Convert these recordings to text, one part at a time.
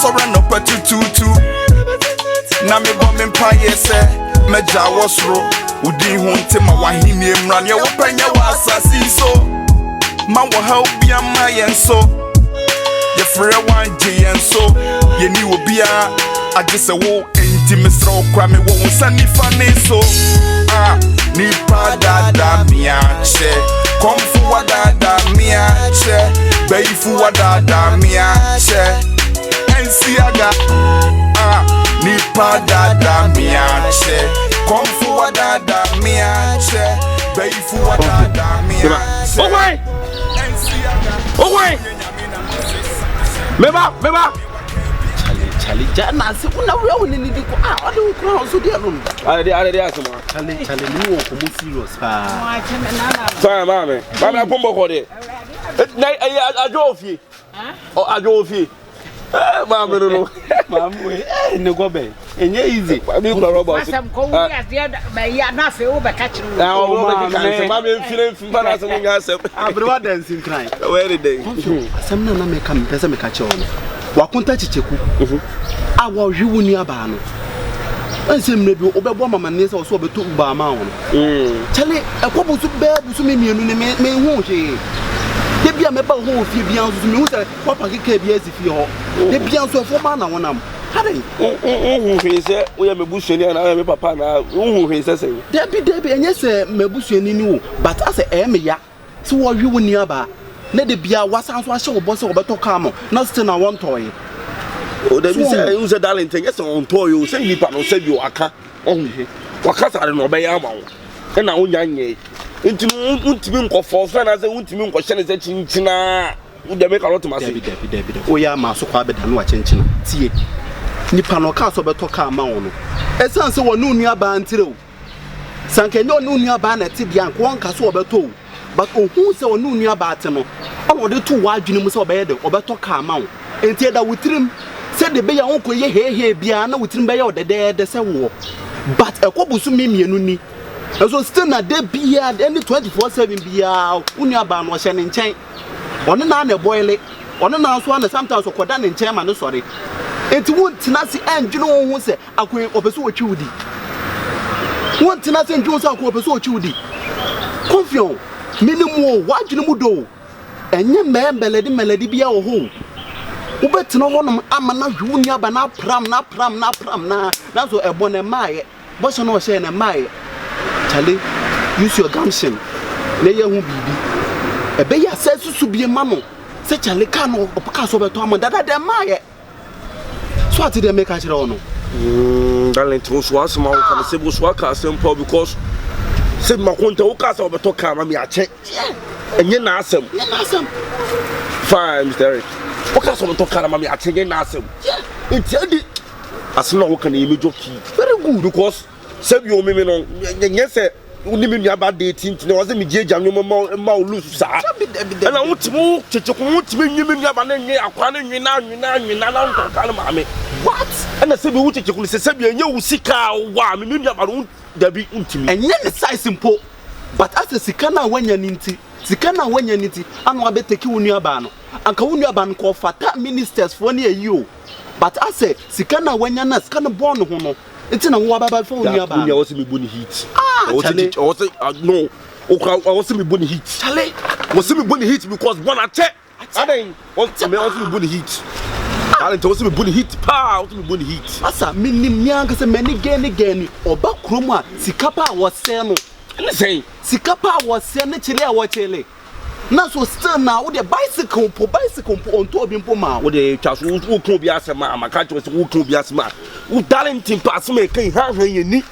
sorry no tutu. Na me bomb paye se meja wasro. Udi hunte ma wahini emran ye wopanya wa asasi so. Ma wo help bia ma yen so. Ye free one G and so. Ye ni obi a agese wo enti mesro kwa me wo nsani fane so. Ni dada miache. Come for dada miache. Bay for dada miache. Ensiaga. Ni dada miache. Come for dada miache. Bay for dada miache. Oh wait. Oh wait. Meba. Charlie, Jana, say una we only need to go. I don't crown so dear room. I Asamoah. Charlie, you walk more serious. Fine, mammy. Mammy, Pombo Hode. I drove you. Oh, I drove you. Mamma, no, no go back. And easy. I mean, Robert. Some cold as the other, but you are not over catching. Now, mammy, feeling fantastic. I'm not dancing crying. Where day? Some no make come, Pesame catch on. Wakunta Chicheku. I was you near Bano. I say, maybe Obama Manesa or so be took by Maun. Charlie, a couple to bear to me, may won't she? They be a member who few beyond to me, Papa KBS if you are. They be also for man on them. Harry, he said, we have a bush and I have a papa now. He says, Debbie, and yes, Mebush and you, but as a Emia, so are you nearby. Let the beer was answer show boss or better come, not still I want toy. Oh, then you say, use a darling thing, yes, on toy, you say, you can't say you are car only. What I don't know by Yeboah. And I own young into Untimin for friend as a Untimin question is a chinchina. Would they make a lot of Debbie? Oh, yeah, Master Quabet and watching China. See, Nipano Castle better come on. As soon as you were no nearby until Sanke no nearby at Tibian, one castle better. But who saw no near Batano? All the 2 wide unimus or bed or better come out. And tell that with him said the bay uncle ye here Biana with him by all the dead the same war. But a cobusumi nuni. As was still not there be at any 24/7 be out. Uniaban was sending chain. On an hour boil it. On an hour one sometimes or Quadan in chairman, sorry. It won't Nazi and you know who said, I could oversaw Chudi. One Nazi and Jones oversaw Chudi. Confion. Minimum, what you do? And your man melody be our home. Who bet no one amana junior, but not pram, na. That's what a bonnet my. But no saying a my. Charlie, use your gumption. Lay your home, baby. A bear says to be a mamma. Say Charlie can or pass over Tom and that I my. So what did they make a on? Darling, to us once more, can say was work as simple because. Said my conta Ocasa over to come, I check. And you're not some. Fine, Mr. Eric. Ocasa over to come, I check in Nassam. It's as no can image your key. Very good, because save your women on. Yes, sir. Only me about 18. No, wasn't me, Jam, no loose. And I want to move to want me, you mean, acquiring you now, what? And I said, we would take you, say, you Sika, wow, me about. Debbie intimate. And yet the size simple. But as a Sikana when you're ninty, Sikana when you're nitty, I'm not better Kunia Ban. And Kaunia Ban call for that ministers for near you. But I say, Sikana when you're not kind of born homo. It's in a wabba phone near Ban. I was in Bonee heat. I was no. I was in Bonee heat. Charlie was in Bonee heat because one attack. I didn't want to be Bonee heat. I told him Bonee heat, power to Bonee heat. Asa, minim youngest and many again, or Bakruma, Sikapa was saying, Sikapa was saying, Chile or Chile. Now, so still now with a bicycle on Tobin Poma, with a child who could be Asamoah, my country was who could be Asamoah, who Darlington pass me, can't have any need.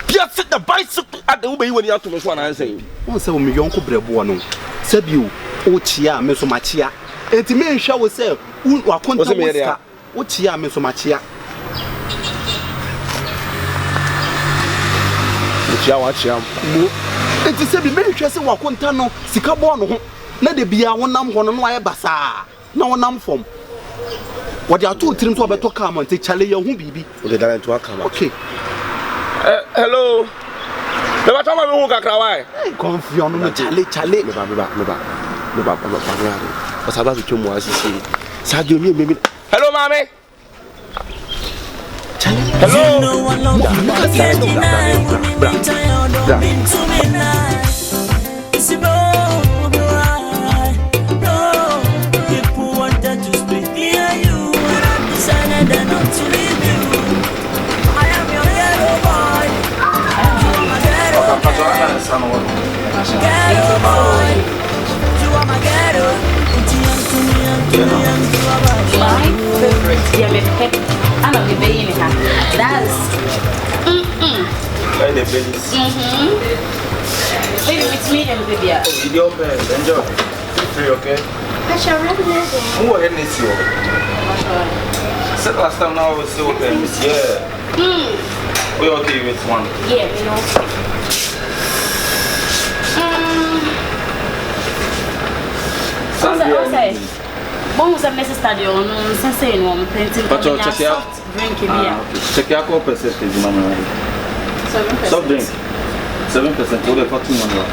Just set the bicycle at the Uber when you have to miss one. I say, once a million Cobrebono, said you, Ochia, Mesomachia. And to me, shall we say, what Uchia, Mesomachia. And to say, the very chasing what Contano, Sikabono, let it be our one number one basa. No one number from. What are 2 trims over to come and take Charlie, your baby? Okay. Hello. The time I won't cry. Confion, Charlie. What's about to come was say, Sadio, maybe. Hello, mommy. Hello. People wanted to speak near you, and I decided not to leave you. I am your ghetto boy. You are my ghetto boy. You are my ghetto. My favorite, I know the baby. That's Like the babies. baby with me and baby. With your best, enjoy. Free, okay? I shall run with Who are in this year? Said last time now I was still open this year. We okay with one. Yeah, you know. Sunday. When was a message study on saying one painting? But you check it out. Drink here. Check out what percentage, mama. 7%. Soft drink. 7% over 14 money.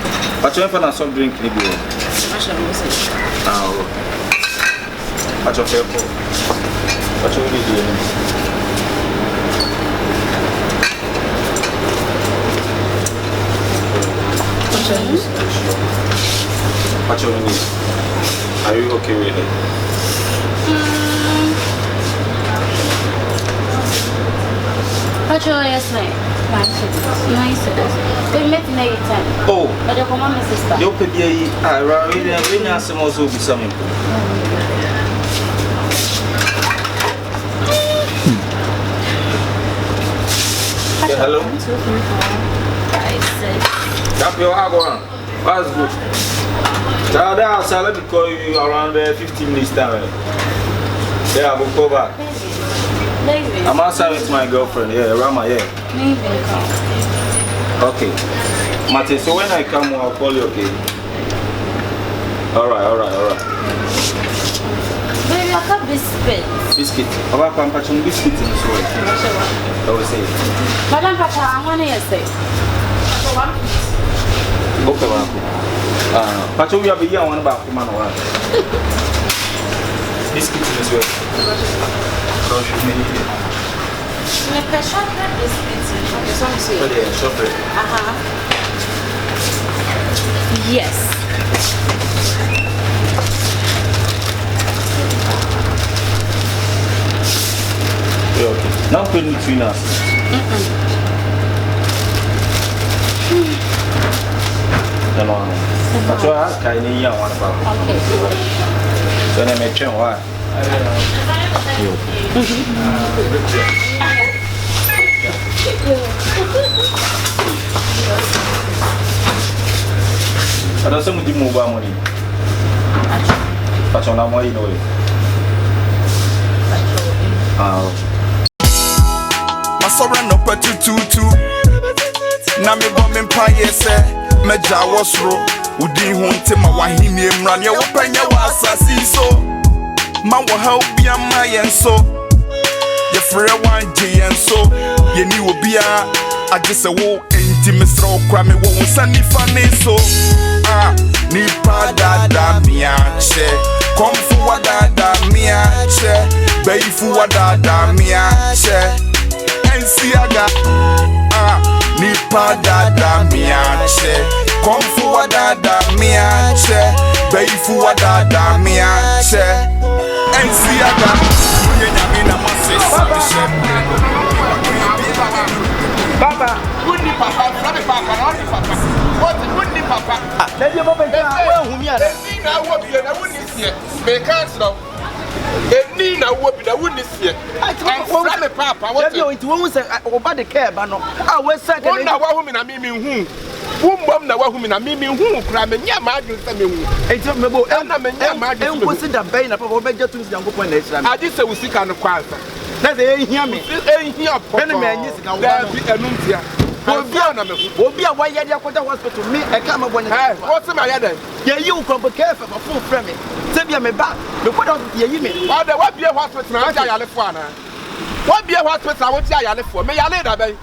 But you have a soft drink, maybe. I shall message. But you're careful. But you will do What you need? Are you okay with it? Actually, yes, nice. We met in 8 Oh, but your mom sister. you could be around when Asamoah will be something. Hello? 1, 2, 3, 4, 5, 6. Tap your agua. That's good. Tell the outside, let me call you around 15 minutes time. Yeah, I will go back. Baby. I'm outside with my girlfriend, yeah, Rama, yeah. Maybe come. Okay. Mate, so when I come, I'll call you, okay? Alright. Baby, I got biscuit. Biscuit. I'm going to put biscuit in this way. I will say. Madam Papa, I want to say. Okay, Marco. Pacho, we have a year one about the man. Biscuit in this way. So, should we need it? Make a chocolate biscuit. Oh, yeah, chocolate. Yes. Yeah, okay. Now put it between us. No. But you ask, I need you one about. Okay. So then I tell why. I don't say we move money. But on our money, no. Masora no patu tutu. Na me bombe mpaye se meja wasro. Udi hunte ma wahini emran ye wopanya wa asasi so. Ma wo ha obi ama yenso. Ye frere wanje yenso. Ye ni obi a agese wo enti mesro kwa me wo nsani fane so. Ah ni pa dada miache. Komfu wa dada miache. Beifu wa dada miache. Ensiaga nipa dada miache. Komfu wa dada miache. Beifu wa dada miache. Ensiaga Yenyamina masisa Papa, good ni papa, frame papa, not papa. What good ni papa? let your papa go home here. Now what be na won this year? Be cancel. Ni na wo bi na won this year. I frame papa, what you into one say oba the care ba no. Ah we say ke na wa hu mi na mi hu. Wumbom na wa hu mi na mi hu kra me nya ma adwin se me hu. Enti mebo na me nya ma adwin. En consider Daina papa obeje tun Yankopon na Israel. Adi se usika no kwanza. Na say ehia me. Ehia po. Bene me anyi sika wo da bi enuntia. Obi a why ya kwata hospital me e ka ma bonya. What's my yada? Ye yi ukrompo care for full frame. Se bia me ba, me kwata hospital ye yi me. Wa da wa bia hospital na ja yale fo ana. Wa bia hospital wo ti yale fo. Me yale da ben.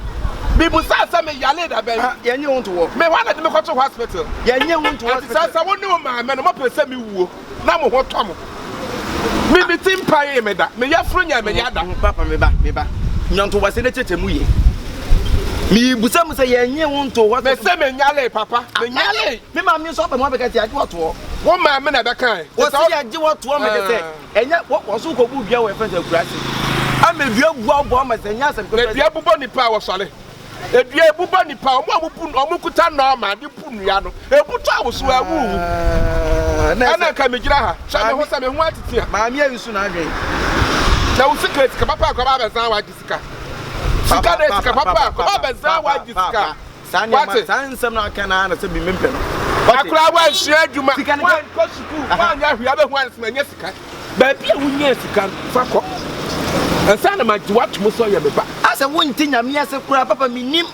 Bi musa sa me yale da ben. Ye nyi wonto wo. Me wa na de me kwato hospital. Ye nyi wonto hospital. Sa wo ni o ma me no mo pese me wuo. Na mo ho to mo. Me tim paye me da. Me ya fro nya me ya da. Papa me ba. nyanto wase na cheche mu ye mi busa mu say yenye won to what me say me nyale papa me nyale me ma mi so pe mo be ka ti agi woto wo ma me na be kan wo si agi woto me ke say enye wo so ko bu bia wo e fa kurase ame bia bu abo ma say nya asem ko bia bubo nipa wo sole ebia bubo nipa omo kuta no ma de pu nua no ebuto awoso awu ana ka me gira ha sha me ho sa me ho atitia ma mi ayi su na adwen na wo secret ka papa ko ba bezan wa disika Sika de Sika papa ko ba bezan wa disika sansem na kana na se bi mempe no akura wa hia adwuma Sika ne ko suku wa nya hia be ho ansem anya sika ba bia wo nya sika fa ko ansa na ma jiwa tumo so ye beba ase wo nti nyame ase kura papa minim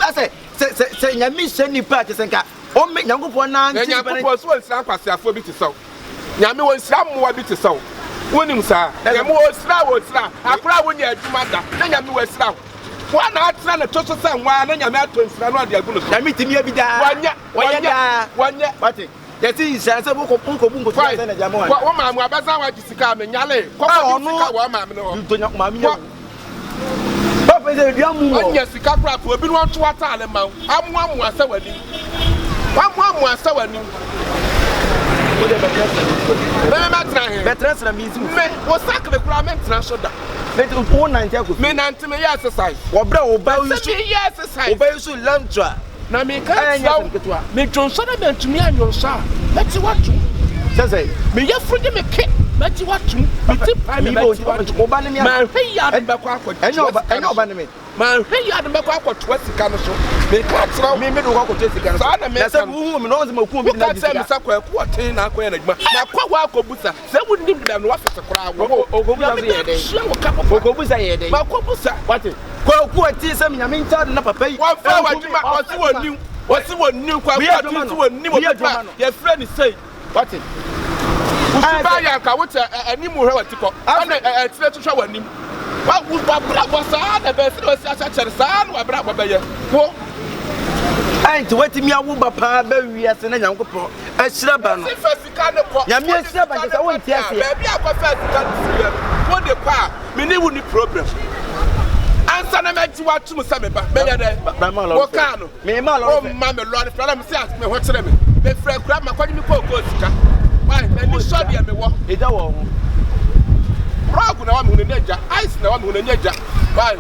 ase se nyame hye nipa te senka o me nyankopɔ na nti nyankopɔ so nsira kwasiafo bi te saw nyame wo nsira mmoa bi te saw wonim sa nyame wo sira akura wo nya adwuma da na nyame wo sira wa na atra na toso sa nwa na nyame ato nsira no ade agu no so nyame timi abida wanya wate yeti nsa bu ko sa na jamo wa ma mu abasa wa jisika me nyale ko jisika wa ma me no to nya ma me nya papa ze bia mu onya sika kra ko obi no to atale ma amu asa wani amu asa wani o de betres na mi zi me wo sakre kra me tena so da me to 190 ko me nante me exercise wo bra wo ba you exercise wo ba you lantra na me ka me jonso na me ntumi anyonsa meti watu sese me yefruje me ke meti watu me ti pa me wo ba ne mi ma hwe ya de bakwa akọ enyo ba ne me ma hwe ya de bakwa akọ to sika no so me ka tra me do ko to sika no so na me se wu me no se maku bi na sika me sakwa ku oten na akọ ya na djuma na kwa wa akọ busa se wu ndim da no wa fese kra wo ogobusa ye den ogobusa ye den ma ko busa wate ko ku ati se me nyame nta na papa yi wa fa wa djuma wasi woni kwa wasi woni mo pa ye friend say wate usiba ya ka wote animu hwe watiko ana etire tuhwa wanim wa bra bosa na be se wasi acha sa na wa bra bobaye wo anti wati mi awu ba pa ba wiase na nyankopɔ ahyira ba no sika ne kɔ nyame ahyira ba nka wo ntia se ba bia kɔ sika ne wo de kwa me ni woni problem ansa na meji watum sa me ba me ya de wo ka no me ma lo o ma me lo ne fra me se me ho kyere me me fra kura ma kwani mi ko sika why me ni so de me wo eja wo ho rock na wa me ne ja ice na wa me ne ja why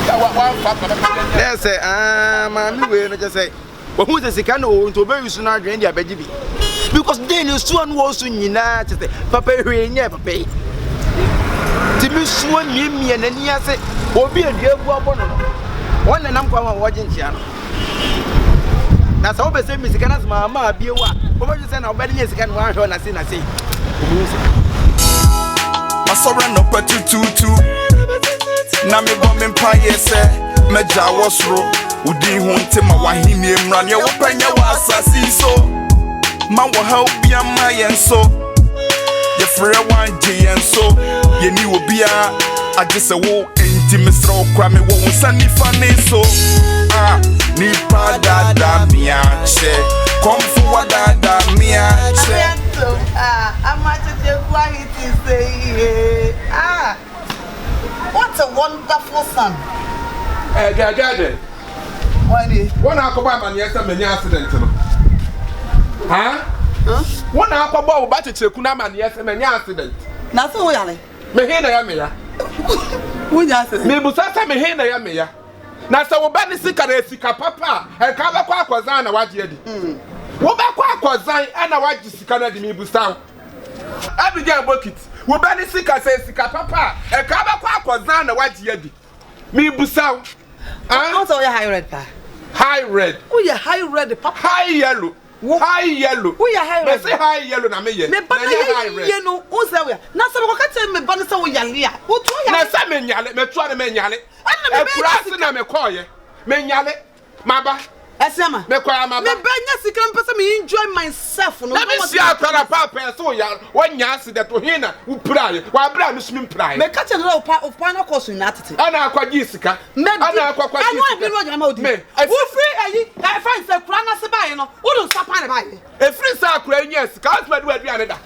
ya wa fa pa yes say ma mi we no just say wo hu se sika no nto be yusu na adwen dia beji bi because dey no so no wo so nyina te say papa hwe nya papa timi suwa miemie na ni ase obi adua bu abo no wona nam kwa wo jinchia no na sa obe se misika na ma ma abiewa obo ju se na obedi nya sika no wa hwe na se obi se asora no patututu na me bo me mpa yese meja wosro udi hu ntema wahini emra ne wo panya wa asasi so ma wo ha obi ama yenso ye frere wan je yenso ye ni obi a agese wo enti mesro kwa me wo nsani fane so ni padada miache komfu wadada miache Kyekyeku ahiti say what a wonderful son. Gagade. One akoba man yes many accident no. One akoba ba Kyekyeku na man yes many accident. Na so yale. Me he na ya me ya. Wo ja se. Me busa sa me he na ya me ya. Na sa wo ba ni sika na sika papa e ka ba kwa akozan na waje adi. Wo ba kwa akozan na waje sika na di me busa. Abigail bucket. Wo ba ni sika say sika papa e ka ba kwa akozan na waje adi. Me busa. What are you high red pa? High red. Who you high red papa? High yellow. High yellow. Who you high red? Me say high yellow na me ye. Me ba high red. You know, who say we? Na say we ka tell me ba ni say we yale a. Wo to ya. Na say me nyale, me to na me nyale. E price na me koye. Me nyale. Maba. Esema. Me koya maba. Me ba nya sika mpese me enjoy myself no. Na me see akara papa so ya. Wanya accident to hina. Wo praye. Wa bra me sumi praye. Me ka tell you of final course in atete. Ana akwaji sika. Ana akwaji sika. Anu bi no nyama odi. Wo free ayi. I find say kura na se bae no. Wo don sapa na bae. E free sa akura nya sika. Asma do aduane da.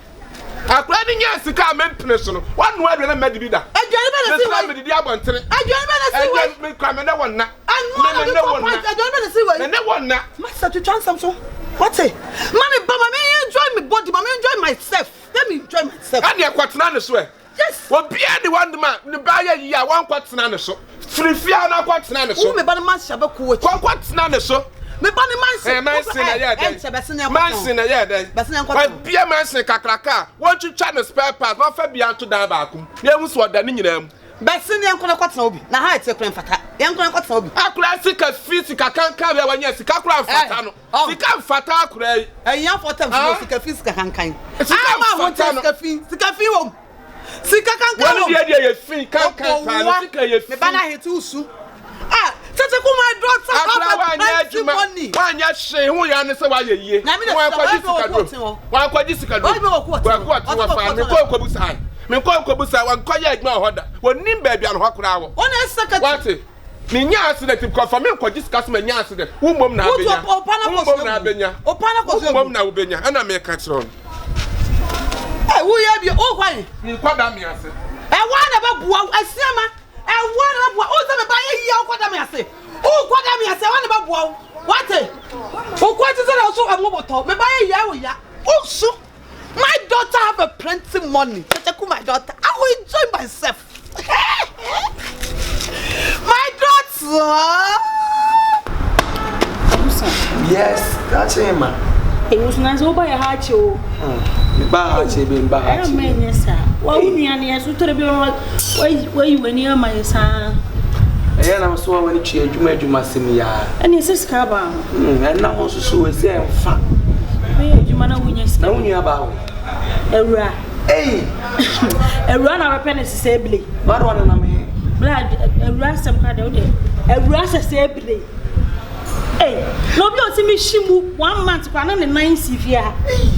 Akura ni nya sika mempene so no. Wan no adwe na madi bi da. Adwane be na si wa. Me di abontere. Adwane be na si wa. Me kwa me na wonna. Adwane be na si wa. Me na wonna. Master to transam so. What say? Mommy, but me enjoy my body, mommy enjoy myself. Let me enjoy myself. And you kwatena ne so e. Yes. Wo bia the one man, ne ba ya yi a wan kwatena ne so. Frifia na kwatena ne so. Wo me ba ne man shabe ko wachi. Kwatena ne so. Me ba ne man shabe. Man sin na ya dey. Man sin na ya dey. Wa bia man sin kakraka. Won twitwa ne spare part, wa fa bia nto dan ba akum. Ye hu so da ne nyina mu. Besin yan kono kwatena obi. Na ha ete kren fata. Yan kono kwatena obi. Akura sika fisika kankan be wanya sika kura fata no. Sika fata akura yi. Yan fata sika fisika kankan. Sika fata no. Sika fi wo. Sika kankan. Wani dia ye fi kankan pa sika ye fi. Me bana heti usu. Ah, tete ku my daughter akura wanya adwuma. Wanya hye hu ya ne se wa ye yie. Wa kwaji sika do. Wa kwaji sika do. Wa kwa fa me ko busa. Me ko busa wa kwa ye adwuma hoda. Woni baabi an ho akura wo. Ona secretary. What? Ni nya accident ko fa me ko discuss me nya accident. Wo mom na abenya. Wo mom na abenya. Opana ko so. Wo mom na obenya. Ana me ka tro. Eh, wo ye bi o kwan. Ni kwada me ase. Wa na ba bua asiama. Wa na ba bua. O se me ba ye yi o kwada me ase. O kwada me ase wa na ba bua. What? O kwa ti se na so amoboto. Me ba ye ya o ya. O so. My daughter have a plenty money. Check my daughter. I will enjoy myself. My daughter. Yes, that's him. It was nice over your heart, you. I mean, yes, sir. Why would you answer to the where you were near my son? And I'm so when you made you must see me. And it's a scabba. And now also so is there fun. You man, when you're snowy about a rat. Hey, a run of a penny sably. What one of them? Blood, a rat some kind of day. A rat sably. Hey, nobody see me shimu 1 month, 9 Sivia.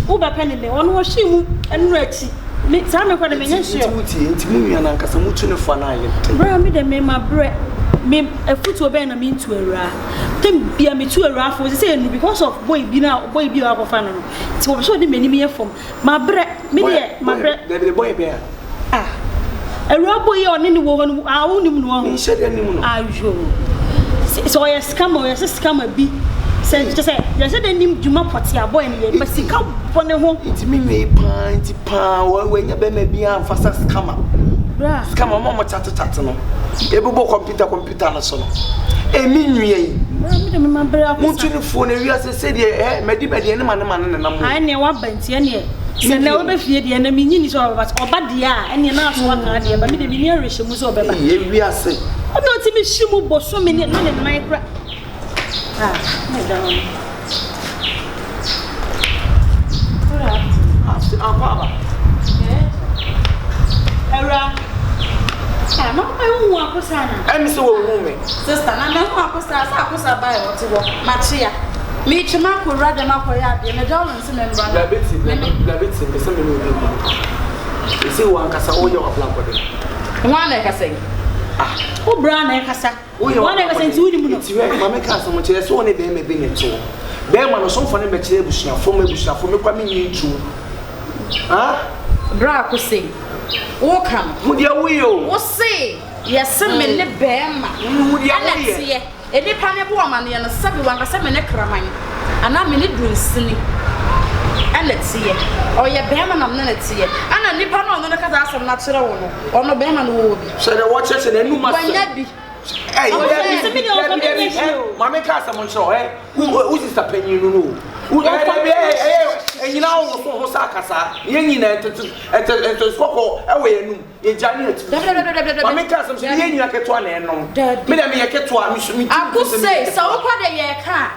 Uber penny, one was shimu and retty. Make time for the ministry. Intimate and Casamutu for an island. Bram me the me my bread. Me a foot to obey and mean to a rat. Then be a me to a rat was saying because of boy be now, boy be our fan. So show the many from my bread, me my bread, the boy bear. Ah, a rat boy on any woman, I won't even know. He said, I so I scam or yes, scam a bee. Say, just say, there's a name Juma Potia boy, but see, come for the home. It's me, pint, power when you be a faster scammer. Come on, Mamma Tatano. Every computer, no son. A minuit. Mutu phone, and we are said, eh, maybe any man, and I never bent any. You never be feared the enemy is all of us, or bad, yeah, and you're not one idea, but the nearest was over. We are saying, I'm not to be shimu, but so many men in my breath. Ah, my darling. After our father. Era. I'm not my own work, Sana. I'm so woman. Sister, I'm not work, I was a buyer to walk. Machia. Me, Chima could rather not for ya, and a dollar and some rabbits in the same way. You see, one cassa all your plan for them. One like I say. Ah, oh, brown and cassa. One like I say to you, Mamma Casa, much as only they may be in two. Bearman was so funny material from a bush for me coming in too. Ah, Bra could sing. Oh, come, would you will? What say? Yes, some men live bear, would you see? Any pineapple woman and a 7 cramine, and I'm in it doing silly. And let's see it. Or your bearman, I'm not see it. And a nipper on the cast of natural or no bearman will be. So the watchers and a new must be. Hey, Mamma Casa Moncho, eh? Who is the penny you know? And you know, Osaka, Yen at the Swako, away in Janet. Mamma Casa, Yen, I get one and no. Madame, I get one. I could say, so what a year car.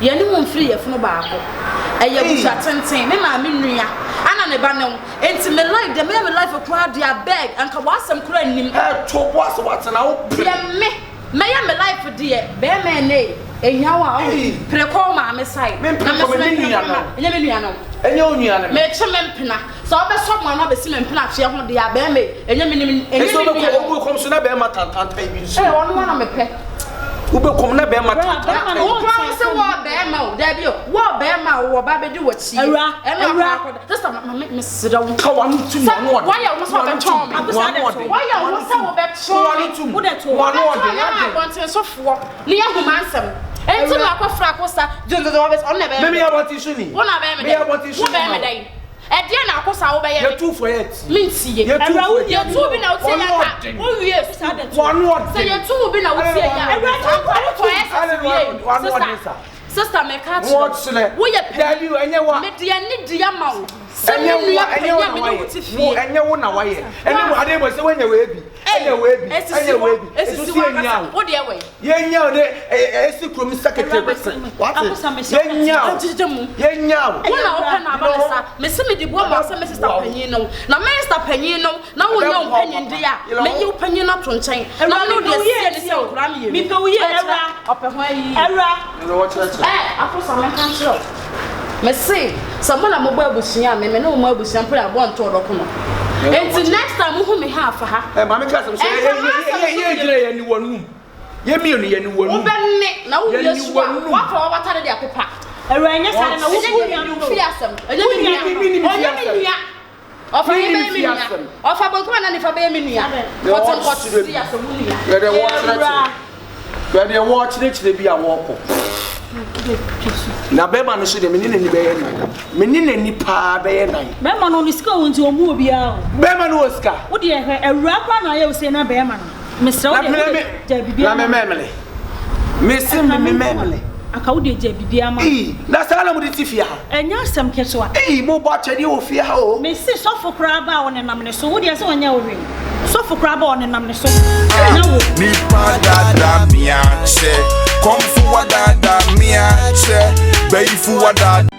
Yen won't free from the Bible. A young chatting, Mamma Minia, and a banner, and my life, the member life of crowd, their bag, and Kawasam crying, to what's an old may I my life for dear, bear man, nay. And now I precall my side. Men, and you made some pena. So I bet someone of the cement plants, you want the abeme, and you mean, and you will come to the Bema and baby. So on one of my pet. Ube kom na be ma. O promise wo be ma o. Da bi o. Wo be ma wo ba be di wo chi. Ewra. Sister me sira wo. Ka wanu tum wanu ode. Why you so be chom? Why you so be chom? Wanu tum. Wo de to. Wanu ode. Ya bonten so fo. Ni ya humansem. Enti na akofra akosa. Jojo on na be. Me ya want issue ni. Wo na be me. Me ya want issue. Wo be me dai. E dia na akosa wo be ye. You 2 for it. Mintie. Ewra wo You 2 bi na wo tie ya. Wo wie sa de to. Wanu ode. Say you 2 bi na wo tie ya. Wanu ode sa. Sister me catch. What sele? Wo ye Daddy enye wa. me dia ni dia ma wo. Enye wa na waye. Wo enye wo na waye. Ene wo ade mo se wenye we bi. Enye we bi. Enye we bi. Esisi wa kasa. Wo de we. Ye nya de esi krom secretary. What? Ye nya. Ye nya. Wo na wo pa na ba sa. Me se me di bo ma se me sister panyin no. Na me sister panyin no. Na wo nya panyin dia. Me yi panyin na to nchen. Na no de se ni se okura me ye. Me pe wo ye Ewra. Ope ho ayi. Ewra. You know what church? Akosa me kan chiro. Me say someone am gba abusia me no mo abusia mpre abo nto odoko no. Enti next time who me ha fa ha. Eh mama ka some say ye gire ye ni wonum. Ye mi onu ye ni wonum. Wo benne na wo yesu wa fa wa tare de apepa. Ewra nya sare na wo fu nya no. Fi asem. Enye mi nua. Ofa ye be mi nua. Ofa bon kuma na ni fa be mi nua. Hotel hot fi asem mu nua. You dey watch that. You dey watch it be a walk. Na bema no so de menine ni be ye nan. Menine ni pa be ye nan. Bema no ni sika wonti omu obi a. Bema no sika. Wo de he Ewra kwa na ye wo se na bema no. Me se wo de ja bibia. Na me memele. Me se me memele. Aka wo de ja bibia ma. Na sala mu de tifia. Enya asem ketewa. Mo ba chede o fie ha o. Me se sofo kra ba wo ne nam ne so wo de se wonya wo hwe. Sofo kra ba wo ne nam ne so. Ni pa da mia che. Come for what da mia che. Bay for what